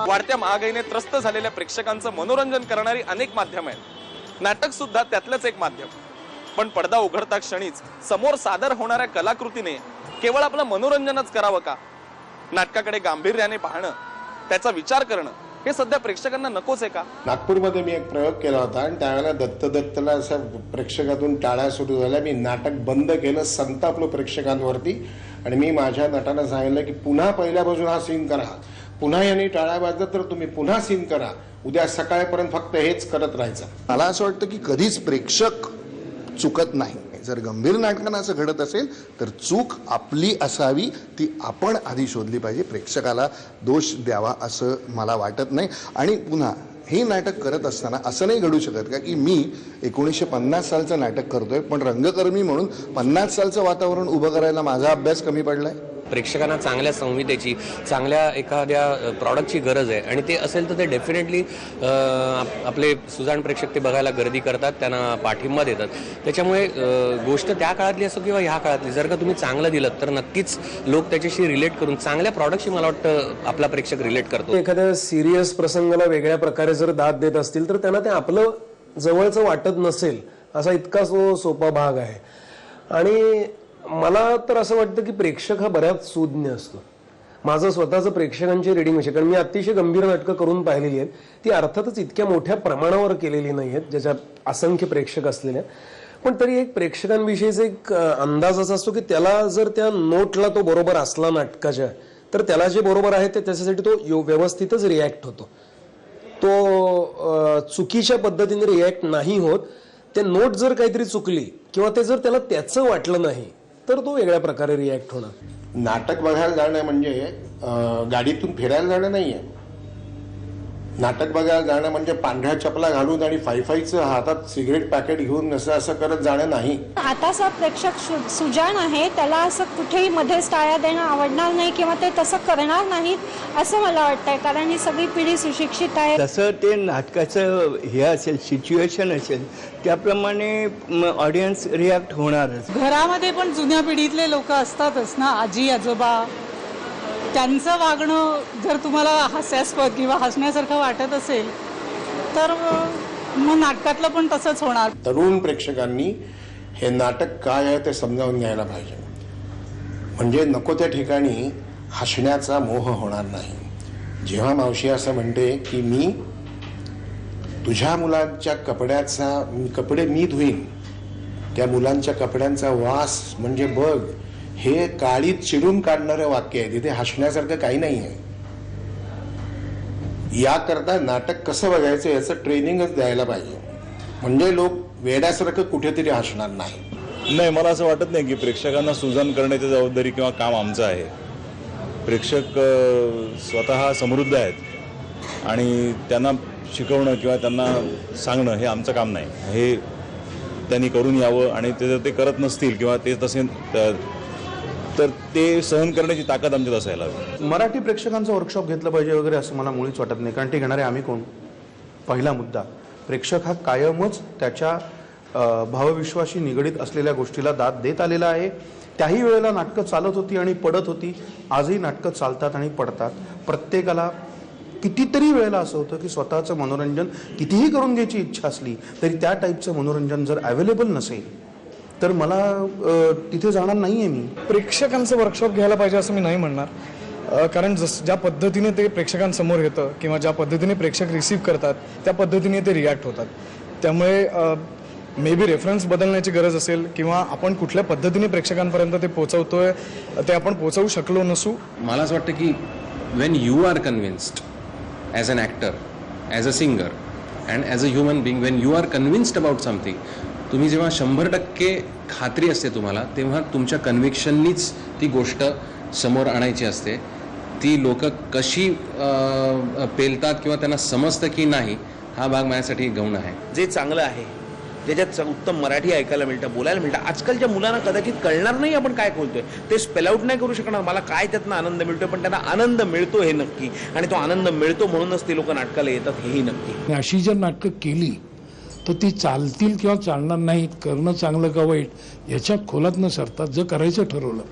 वाढत्या महागाईने त्रस्त झालेल्या प्रेक्षकांचं मनोरंजन करणारी अनेक माध्यम आहेत. नाटक सुद्धा त्यातलंच एक माध्यम. पण पडदा उघडता क्षणीच समोर सादर होणाऱ्या कलाकृतीने केवळ आपलं मनोरंजनच करावं का? नाटकाकडे गांभीर्याने पाहणं, त्याचा विचार करणं हे सध्या प्रेक्षकांना नकोच आहे का? नागपूरमध्ये मी एक प्रयोग केला होता आणि त्यावेळेला दत्तला असं प्रेक्षकातून टाळ्या सुरू झाल्या. मी नाटक बंद केलं, संतापलो प्रेक्षकांवरती आणि मी माझ्या नटांना सांगितलं की पुन्हा पहिल्यापासून हा सीन करा. पुन्हा यांनी टाळ्या वाजत तर तुम्ही पुन्हा सीन करा. उद्या सकाळपर्यंत फक्त हेच करत राहायचं. मला असं वाटतं की कधीच प्रेक्षक चुकत नाही. जर गंभीर नाटकांना असं घडत असेल तर चूक आपली असावी, ती आपण आधी शोधली पाहिजे. प्रेक्षकाला दोष द्यावा असं मला वाटत नाही. आणि पुन्हा हे नाटक करत असताना असं नाही घडू शकत का की मी 1950 सालचं नाटक करतोय पण रंगकर्मी म्हणून 50 सालचं वातावरण उभं करायला माझा अभ्यास कमी पडलाय. प्रेक्षकांना चांगल्या संहितेची, चांगल्या एखाद्या प्रॉडक्टची गरज आहे आणि ते असेल तर ते डेफिनेटली आपले सुजाण प्रेक्षक ते बघायला गर्दी करतात, त्यांना पाठिंबा देतात. त्याच्यामुळे गोष्ट त्या काळातली असो किंवा ह्या काळातली, जर का तुम्ही चांगलं दिलं तर नक्कीच लोक त्याच्याशी रिलेट करून चांगल्या प्रॉडक्टशी मला वाटतं आपला प्रेक्षक रिलेट करतो. एखाद्या सिरियस प्रसंगाला वेगळ्या प्रकारे जर दाद देत असतील तर त्यांना ते आपलं जवळचं वाटत नसेल असा इतका सोपा भाग आहे. आणि मला तर असं वाटतं की प्रेक्षक हा बऱ्याच सुज्ञ असतो. माझं स्वतःचं प्रेक्षकांची रिडिंग विषय, कारण मी अतिशय गंभीर नाटकं करून पाहिलेली आहेत. ती अर्थातच इतक्या मोठ्या प्रमाणावर केलेली नाही आहेत ज्याच्यात असंख्य प्रेक्षक असलेल्या, पण तरी एक प्रेक्षकांविषयीचा एक अंदाज असा असतो की त्याला जर त्या नोटला तो बरोबर असला नाटकाच्या, तर त्याला जे बरोबर आहे ते त्याच्यासाठी तो व्यवस्थितच रिॲक्ट होतो. तो चुकीच्या पद्धतीने रिॲक्ट नाही होत. ते नोट जर काहीतरी चुकली किंवा ते जर त्याला त्याचं वाटलं नाही तर तो वेगळ्या प्रकारे रिॲक्ट होणार. नाटक बघायला जाणं म्हणजे गाडीतून फिरायला जाणं नाहीये. नाटक बघायला जाणं म्हणजे पांढऱ्या चपला घालून आणि फायफाईचं हातात सिगरेट पॅकेट घेऊन असं करत जाणं नाही. आताचा प्रेक्षक सुजाण आहे, त्याला असं कुठेही मध्येच टाळ्या देणं आवडणार नाही किंवा ते तसं करणार नाहीत असं मला वाटतंय, कारण ही सगळी पिढी सुशिक्षित आहे. तसं ते नाटकाचं हे असेल, सिच्युएशन असेल त्याप्रमाणे ऑडियन्स रिॲक्ट होणारच. घरामध्ये पण जुन्या पिढीतले लोक असतातच ना, आजी आजोबा, त्यांचं वागणं जर तुम्हाला हास्यास्पद किंवा हसण्यासारखं वाटत असेल तर मग नाटकातलं पण तसंच होणार. तरुण प्रेक्षकांनी हे नाटक काय आहे ते समजावून घ्यायला पाहिजे, म्हणजे नको त्या ठिकाणी हसण्याचा मोह होणार नाही. जेव्हा मावशी असं म्हणते की मी तुझ्या मुलांच्या कपडे मी धुईन, त्या मुलांच्या कपड्यांचा वास म्हणजे बघ, हे काळीत चिरून काढणारं वाक्य आहे. तिथे हसण्यासारखं काही नाही आहे. याकरता नाटक कसं बघायचं याचं ट्रेनिंगच द्यायला पाहिजे, म्हणजे लोक वेड्यासारखं कुठेतरी हसणार नाही. नाही, मला असं वाटत नाही की प्रेक्षकांना सुजाण करण्याची जबाबदारी किंवा काम आमचं आहे. प्रेक्षक स्वतः समृद्ध आहेत आणि त्यांना शिकवणं किंवा त्यांना सांगणं हे आमचं काम नाही. हे त्यांनी करून यावं आणि ते जर ते करत नसतील किंवा ते तसे तर ते सहन करण्याची ताकद आमच्यात असायला हवी. मराठी प्रेक्षकांचं वर्कशॉप घेतलं पाहिजे वगैरे असं मला मुळीच वाटत नाही, कारण ते घेणारे आम्ही कोण? पहिला मुद्दा, प्रेक्षक हा कायमच त्याच्या भावविश्वाशी निगडीत असलेल्या गोष्टीला दाद देत आलेला आहे. त्याही वेळेला नाटकं चालत होती आणि पडत होती. आजही नाटकं चालतात आणि पडतात. प्रत्येकाला कितीतरी वेळेला असं होतं की स्वतःचं मनोरंजन कितीही करून घ्यायची इच्छा असली तरी त्या टाईपचं मनोरंजन जर अवेलेबल नसेल तर मला तिथे जाणार नाही आहे. मी प्रेक्षकांचं वर्कशॉप घ्यायला पाहिजे असं मी नाही म्हणणार, कारण ज्या पद्धतीने ते प्रेक्षकांसमोर येतं किंवा ज्या पद्धतीने प्रेक्षक रिसीव्ह करतात त्या पद्धतीने ते रिॲक्ट होतात. त्यामुळे मे बी रेफरन्स बदलण्याची गरज असेल किंवा आपण कुठल्या पद्धतीने प्रेक्षकांपर्यंत ते पोहोचवतोय ते आपण पोहोचवू शकलो नसू. मला असं वाटतं की when you are convinced as an actor, as a singer and as a human being, when you are convinced about something, तुम्ही जेव्हा 100% खात्री असते तुम्हाला, तेव्हा तुमच्या कन्व्हिक्शननीच ती गोष्ट समोर आणायची असते. ती लोक कशी पेलतात किंवा त्यांना समजतं की नाही, हा भाग माझ्यासाठी गौण आहे. जे चांगलं आहे, ज्याच्यात उत्तम मराठी ऐकायला मिळतं, बोलायला मिळतं, आजकालच्या मुलांना कदाचित कळणार नाही आपण काय बोलतोय, ते स्पेल आउट नाही करू शकणार मला काय त्यातनं आनंद मिळतोय, पण त्यांना आनंद मिळतो हे नक्की, आणि तो आनंद मिळतो म्हणूनच ते लोक नाटकाला येतात हेही नक्की. अशी जर नाटकं केली तर ती चालतील किंवा चालणार नाहीत, करणं चांगलं का वाईट याच्या खोलात न सरता जर करायचं ठरवलं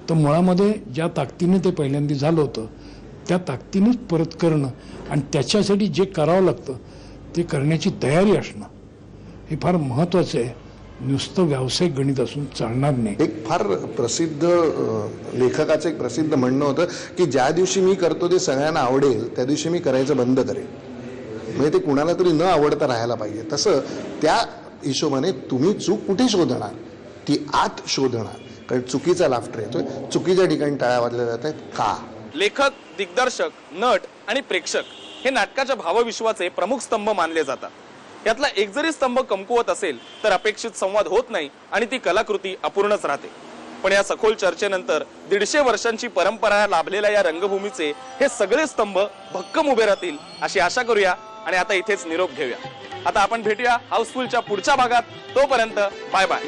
तर मुळामध्ये ज्या ताकदीने ते पहिल्यांदा झालं होतं त्या ताकदीनेच परत करणं आणि त्याच्यासाठी जे करावं लागतं ते करण्याची तयारी असणं हे फार महत्त्वाचं आहे. नुसतं व्यावसायिक गणित असून चालणार नाही. एक फार प्रसिद्ध लेखकाचं एक प्रसिद्ध म्हणणं होतं की ज्या दिवशी मी करतो ते सगळ्यांना आवडेल त्या दिवशी मी करायचं बंद करेन. म्हणजे ते कुणाला तरी न आवडता राहायला पाहिजे. तसं त्या हिशोबाने तुम्ही चूक कुठे शोधणार, ती आत शोधणार. कारण चुकीचा लाफ्टर येतोय, चुकीच्या ठिकाणी टाळ्या वाजल्या जात आहेत का. लेखक, दिग्दर्शक, नट आणि प्रेक्षक हे नाटकाच्या भावविश्वाचे प्रमुख स्तंभ मानले जातात. यातला एक जरी स्तंभ कमकुवत असेल तर अपेक्षित संवाद होत नाही आणि ती कलाकृती अपूर्णच राहते. पण या सखोल चर्चेनंतर 150 वर्षांची परंपरा लाभलेल्या या रंगभूमीचे हे सगळे स्तंभ भक्कम उभे राहतील अशी आशा करूया आणि आता इथेच निरोप घेऊया. आता आपण भेटूया हाऊसफुलच्या पुढच्या भागात. तोपर्यंत बाय बाय.